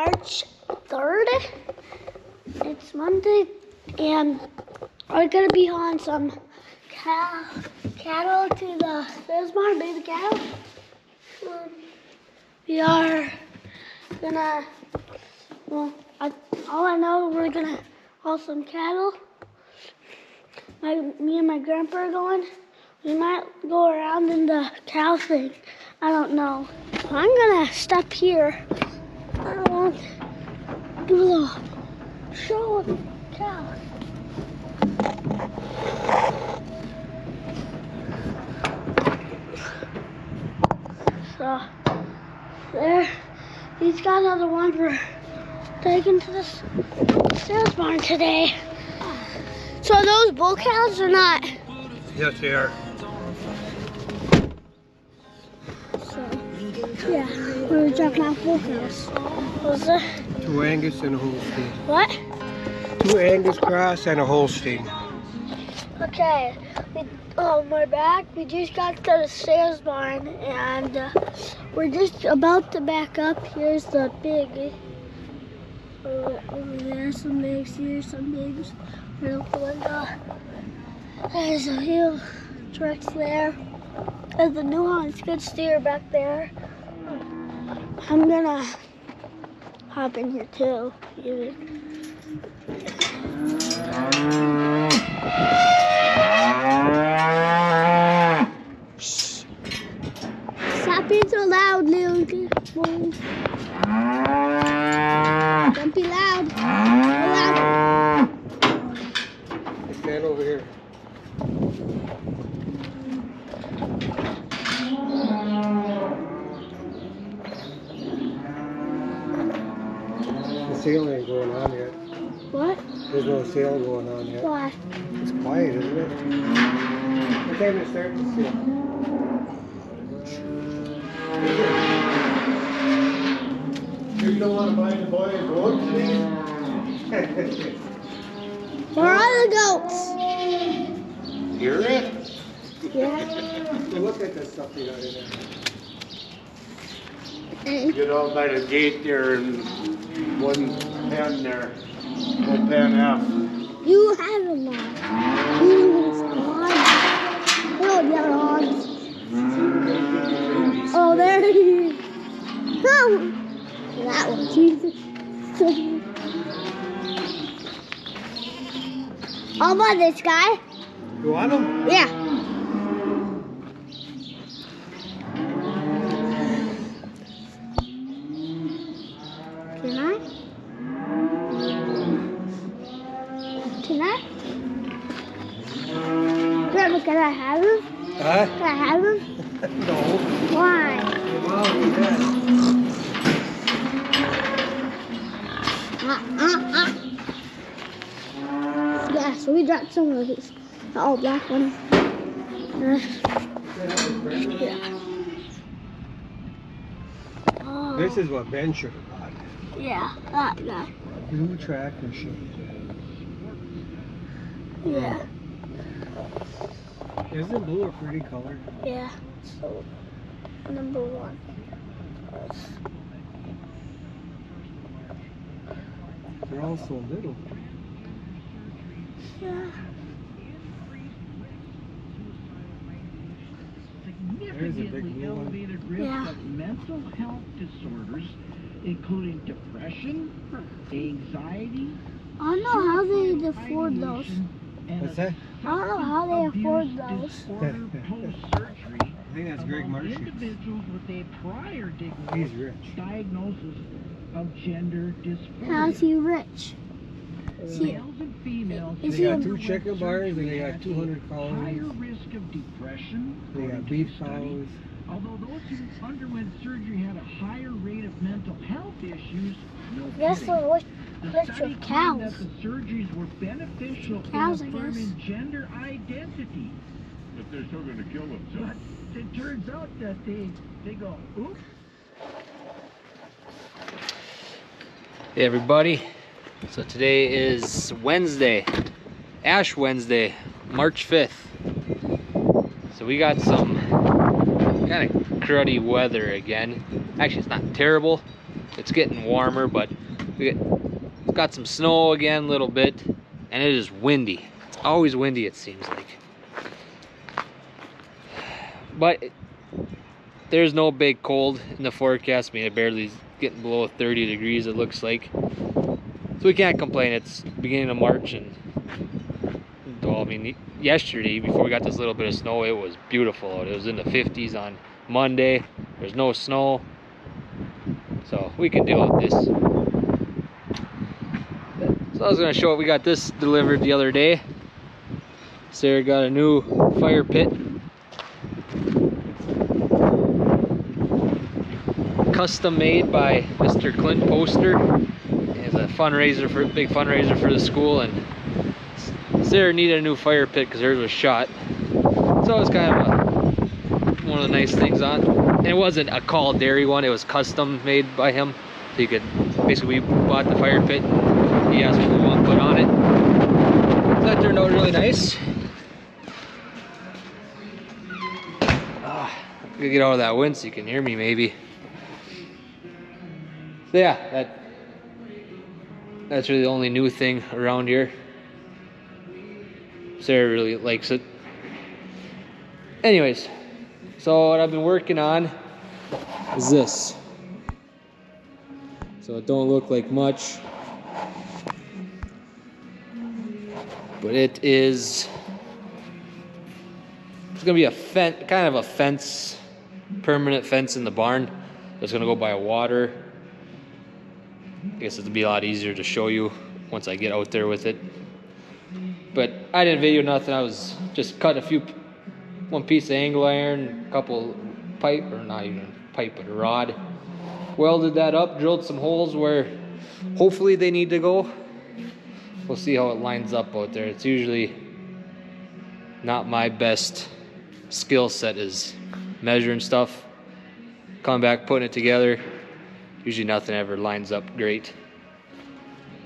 March 3rd. It's Monday, and we're gonna be on some cattle to the sales barn, baby cattle. We are gonna, all I know, we're gonna haul some cattle. Me and my grandpa are going. We might go around in the cow thing. I don't know. So I'm gonna step here. I want to do a little show of the cows. So there, these guys are the ones we're taking to the sales barn today. So are those bull cows or not? Yes, they are. So, yeah, we're dropping off bull cows. What's that? 2 Angus and a Holstein. What? 2 Angus cross and a Holstein. Okay, we're back. We just got to the sales barn, and we're just about to back up. Here's the pig. Over there, some pigs. Here's some pigs. Right out the window. There's a few trucks there. There's the New Holland skid steer back there. I'm gonna hop in here too. Shh. Stop being so loud, little boy. Don't be loud. Go loud. Stand over here. The sale ain't going on yet. What? There's no sale going on yet. Why? It's quiet, isn't it? What time is it starting to sale? You don't want to buy the boy a goat today? Where are the goats? Hear it? Yeah. Look at that stuff you got in And Get out by the gate there and one pen there, one pen F. you have them all. Little yellow hogs. Oh, there he is. Oh, that one, Jesus. How about this guy? You want them? Yeah. Can I? Can I? Grandma, can I have him? Huh? Can I have him? No. Why? Well, Yeah, so we dropped some of these. The all black one. Yeah. Oh, This is what Ben should have bought. yeah, that guy. Blue tractor shoes. Yeah, Isn't blue a pretty color? yeah. So, number one. They're all so little. Yeah. There's a big Significantly blue one. elevated risk Yeah. of mental health disorders, including depression, anxiety, I don't know how they afford those. ideation, and What's that? I don't know how they afford abuse those. disorder post-surgery I think that's Greg among Marshy. individuals with a prior He's rich. diagnosis of gender dysphoria. How's he rich? Is he, Males and females Is They he got a- 2 chicken bars and they got at 200 a higher cows. risk of depression. They according got to beef the study. cows. Although those who underwent surgery had a higher rate of mental health issues, no guess kidding. they're rich The with study claimed cows. that the surgeries were beneficial Cows, I in guess. affirming gender identity. But they're still gonna kill But themselves. it turns out that they go, oops. Hey everybody, so today is Wednesday, Ash Wednesday, March 5th. So we got some kind of cruddy weather again. Actually, it's not terrible, It's getting warmer, but got some snow again a little bit, and it is windy. It's always windy, it seems like. But there's no big cold in the forecast. I mean, it barely is getting below 30 degrees, it looks like. So we can't complain. It's beginning of March, and well, I mean, yesterday, before we got this little bit of snow, it was beautiful out. It was in the 50s on Monday. There's no snow, so we can deal with this. So I was going to show it. We got this delivered the other day. Sarah got a new fire pit. Custom made by Mr. Clint Poster. It's a fundraiser for big fundraiser for the school, and Sarah needed a new fire pit because hers was shot. So it's kind of one of the nice things on. And it wasn't a Call Dairy one; it was custom made by him. So you could basically, we bought the fire pit. He asked what we want to put on it. So that turned out really nice. I'm gonna get out of that wind so you can hear me maybe. So yeah, that's really the only new thing around here. Sarah really likes it. Anyways, so what I've been working on is this. So it don't look like much, but it is. It's gonna be a fence, kind of a fence, permanent fence in the barn. It's gonna go by water. I guess it'll be a lot easier to show you once I get out there with it. But I didn't video nothing. I was just cut one piece of angle iron, a couple pipe, or not even pipe, but a rod. Welded that up, drilled some holes where hopefully they need to go. We'll see how it lines up out there. It's usually not my best skill set is measuring stuff, coming back, putting it together. Usually nothing ever lines up great,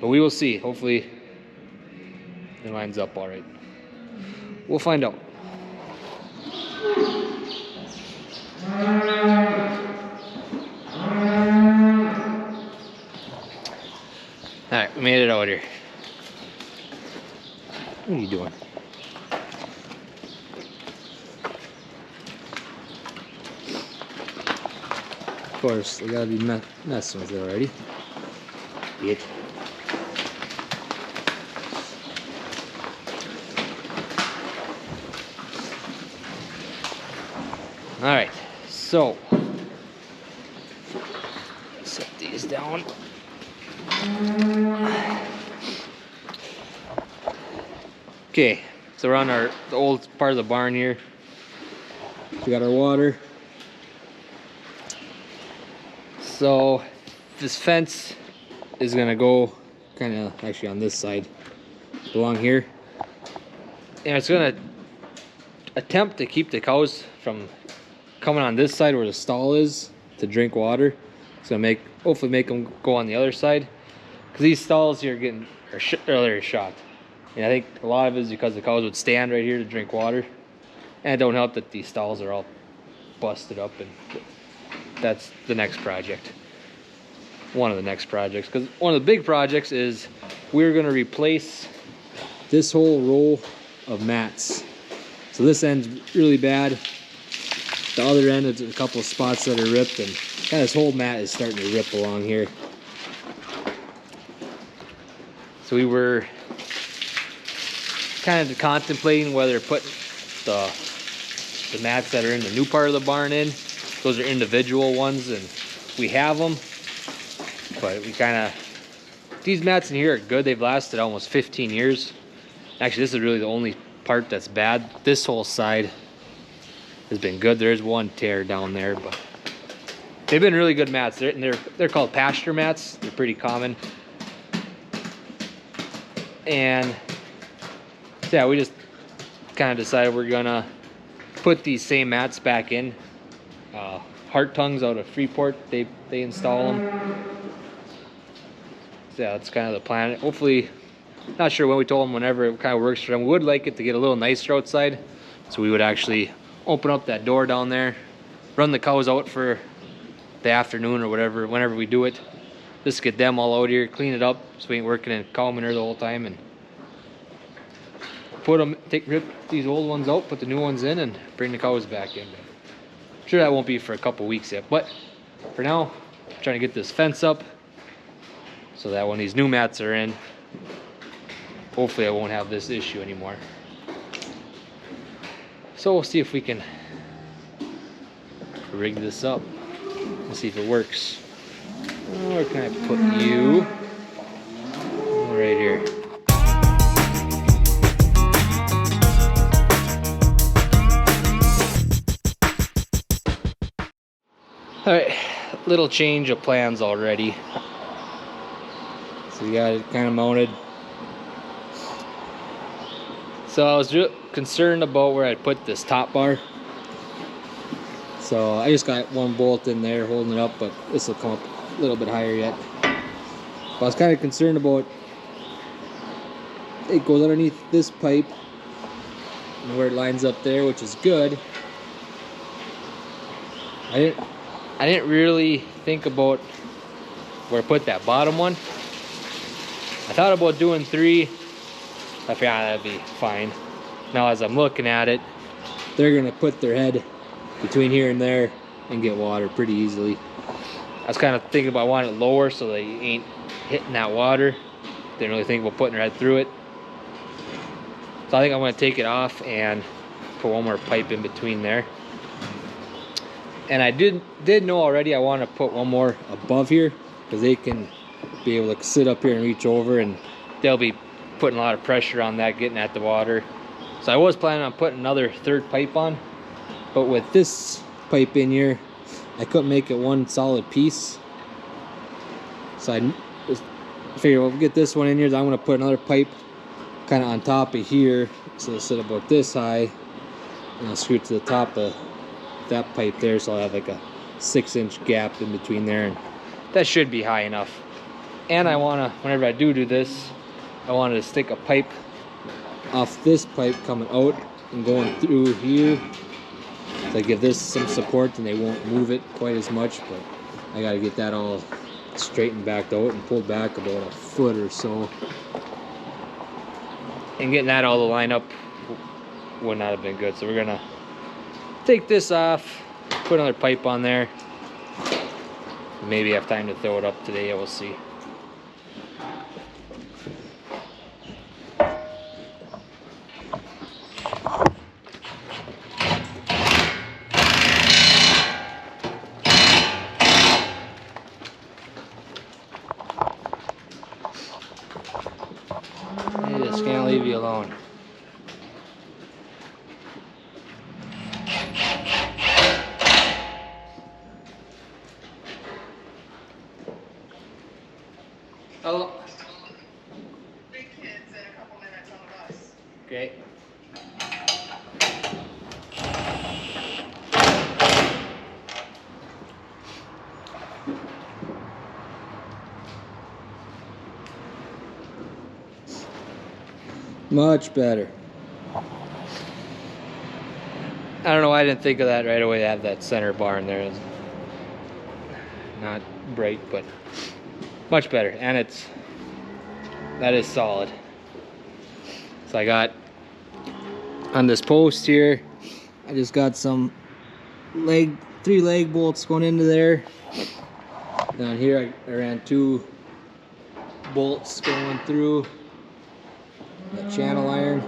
but we will see. Hopefully it lines up all right. We'll find out. All right, we made it out here. What are you doing? Of course, they gotta be messing with it already. Bitch. All right, so set these down. Okay, so we're on the old part of the barn here. We got our water. So this fence is gonna go kind of actually on this side, along here, and it's gonna attempt to keep the cows from coming on this side where the stall is to drink water. It's gonna hopefully make them go on the other side, because these stalls here are shot. And I think a lot of it is because the cows would stand right here to drink water, and it don't help that these stalls are all busted up. And that's the next project, one of the next projects, because one of the big projects is we're going to replace this whole row of mats. So this end's really bad. The other end is a couple of spots that are ripped, and kind of this whole mat is starting to rip along here. So we were kind of contemplating whether putting the mats that are in the new part of the barn in. Those are individual ones, and we have them, but we kind of, these mats in here are good. They've lasted almost 15 years. Actually, this is really the only part that's bad. This whole side has been good. There's one tear down there, but they've been really good mats. They're called pasture mats. They're pretty common. And so yeah, we just kind of decided we're gonna put these same mats back in. Heart Tongues out of Freeport, they install them. So yeah, that's kind of the plan. Hopefully, not sure when, we told them whenever it kind of works for them. We would like it to get a little nicer outside, so we would actually open up that door down there, run the cows out for the afternoon or whatever, whenever we do it. Just get them all out here, clean it up, so we ain't working in calm manure the whole time, and rip these old ones out, put the new ones in, and bring the cows back in. I'm sure that won't be for a couple weeks yet, but for now, I'm trying to get this fence up so that when these new mats are in, hopefully I won't have this issue anymore. So we'll see if we can rig this up and see if it works. Where can I put you? Right here. Alright, little change of plans already. So we got it kind of mounted. So I was concerned about where I'd put this top bar. So I just got one bolt in there holding it up, but this will come up a little bit higher yet. But I was kind of concerned about it goes underneath this pipe and where it lines up there, which is good. I didn't really think about where to put that bottom one. I thought about doing 3. I figured that'd be fine. Now as I'm looking at it, they're gonna put their head between here and there and get water pretty easily. I was kind of thinking about wanting it lower so they ain't hitting that water. Didn't really think about putting their head through it. So I think I'm gonna take it off and put one more pipe in between there. And I did know already I want to put one more above here because they can be able to sit up here and reach over, and they'll be putting a lot of pressure on that, getting at the water. So I was planning on putting another 3rd pipe on, but with this pipe in here, I couldn't make it one solid piece. So I just figured, well, we'll get this one in here. Then I'm going to put another pipe kind of on top of here, so it'll sit about this high, and I'll screw it to the top of that pipe there, so I'll have like a 6-inch gap in between there, and that should be high enough. And I want to, whenever I do this, I wanted to stick a pipe off this pipe coming out and going through here to give this some support, and they won't move it quite as much. But I got to get that all straightened back out and pulled back about a foot or so, and getting that all to line up would not have been good. So we're gonna take this off, put another pipe on there. Maybe have time to throw it up today, we'll see. I just can't leave you alone. Hello. Big kids in a couple minutes on the bus. Okay. Much better. I don't know why I didn't think of that right away. To have that center bar in there. It's not bright, but much better, and that is solid. So I got on this post here, I just got some 3 leg bolts going into there. Down here I ran 2 bolts going through that channel iron.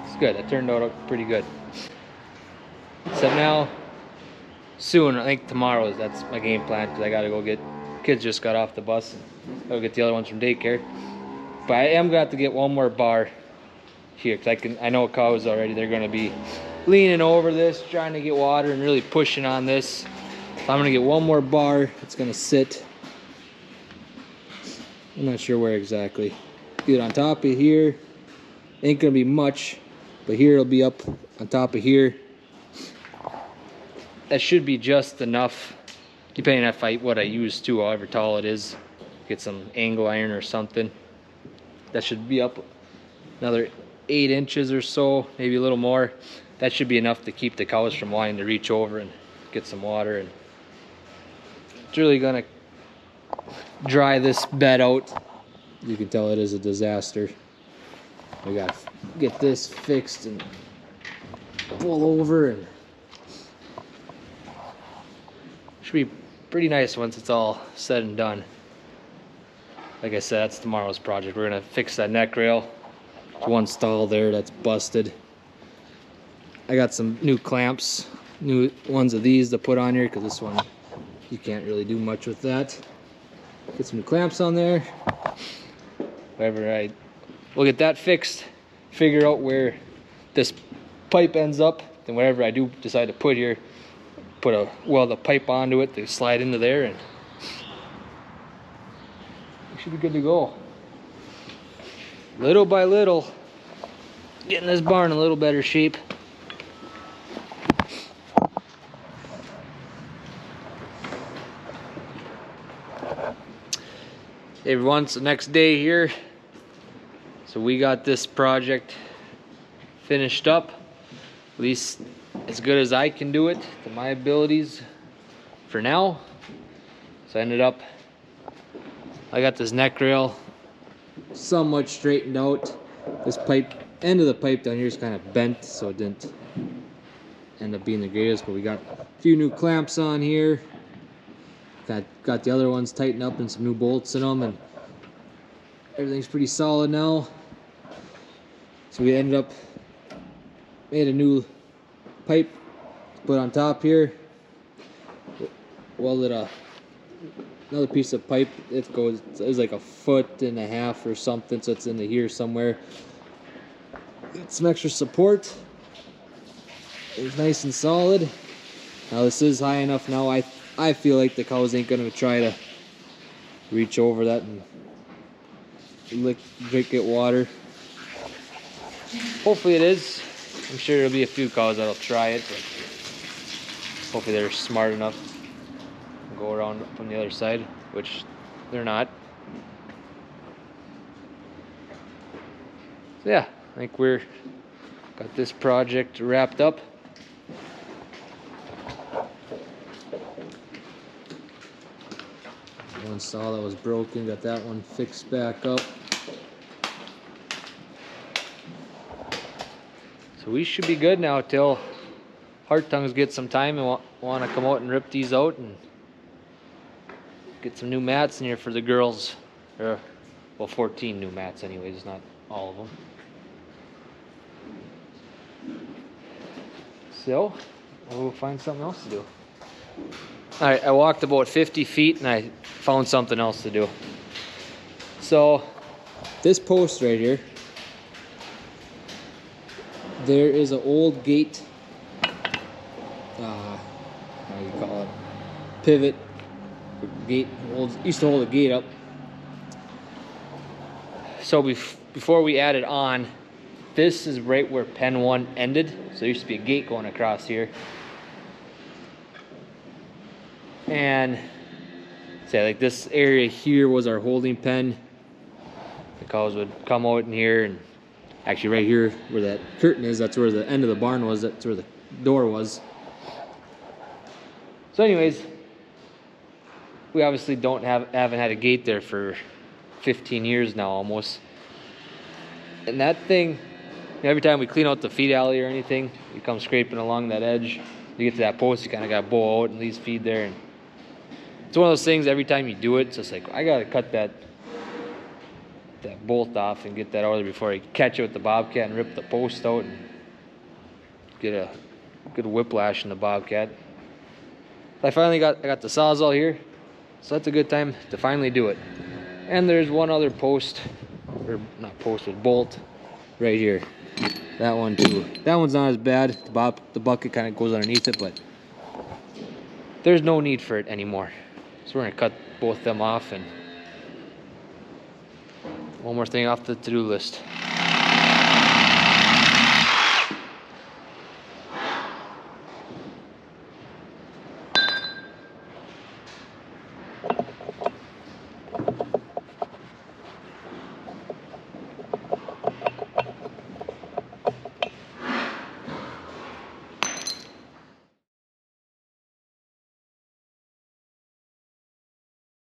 It's good. It turned out pretty good. So now, soon, I think tomorrow, that's my game plan, because I gotta go get, kids just got off the bus, and I'll get the other ones from daycare. But I am gonna have to get one more bar here, because I know cows already, they're gonna be leaning over this, trying to get water and really pushing on this. So I'm gonna get one more bar. It's gonna sit, I'm not sure where exactly. Either on top of here, ain't gonna be much, but here it'll be up on top of here. That should be just enough, depending on what I use too, however tall it is. Get some angle iron or something. That should be up another 8 inches or so, maybe a little more. that should be enough to keep the cows from wanting to reach over and get some water. And it's really gonna dry this bed out. You can tell it is a disaster. We gotta get this fixed and pull over, and should be pretty nice once it's all said and done. Like I said, that's tomorrow's project. We're gonna fix that neck rail. There's one stall there that's busted. I got some new clamps, new ones of these to put on here, because this one you can't really do much with that. Get some new clamps on there. We'll get that fixed, figure out where this pipe ends up, then whatever I do decide to put here, weld a pipe onto it to slide into there, and we should be good to go. Little by little, getting this barn in a little better shape. Hey everyone, it's the next day here. So we got this project finished up, at least as good as I can do it to my abilities for now. So I got this neck rail somewhat straightened out. This end of the pipe down here is kind of bent, so it didn't end up being the greatest, but we got a few new clamps on here. Got the other ones tightened up and some new bolts in them, and everything's pretty solid now. So we made a new pipe to put on top here. Welded another piece of pipe. It's like 1.5 feet or something, so it's into here somewhere. Get some extra support. It's nice and solid. Now this is high enough now. I feel like the cows ain't gonna try to reach over that and drink it water. Hopefully it is. I'm sure there'll be a few cows that'll try it, but hopefully they're smart enough to go around from the other side, which they're not. So yeah, I think got this project wrapped up. One saw that was broken, got that one fixed back up. So we should be good now till Heart Tongues get some time and want to come out and rip these out and get some new mats in here for the girls. Well, 14 new mats anyways, not all of them. So we'll find something else to do. Alright, I walked about 50 feet and I found something else to do. So this post right here, there is an old gate, how do you call it, pivot, gate, used to hold a gate up. So before we added on, this is right where pen 1 ended. So there used to be a gate going across here. And say like this area here was our holding pen. The cows would come out in here, and actually right here where that curtain is, that's where the end of the barn was, that's where the door was. So anyways, we obviously haven't had a gate there for 15 years now almost. And that thing, every time we clean out the feed alley or anything, you come scraping along that edge, you get to that post, you kind of got to bow out and leave feed there. And it's one of those things, every time you do it, it's just like, I got to cut that bolt off and get that out of there before I catch it with the Bobcat and rip the post out and get a good whiplash in the Bobcat. I finally got the Sawzall here, so that's a good time to finally do it. And there's one other post, or not post, but bolt right here. That one too. That one's not as bad. The bucket kind of goes underneath it, but there's no need for it anymore. So we're gonna cut both them off, and one more thing off the to-do list.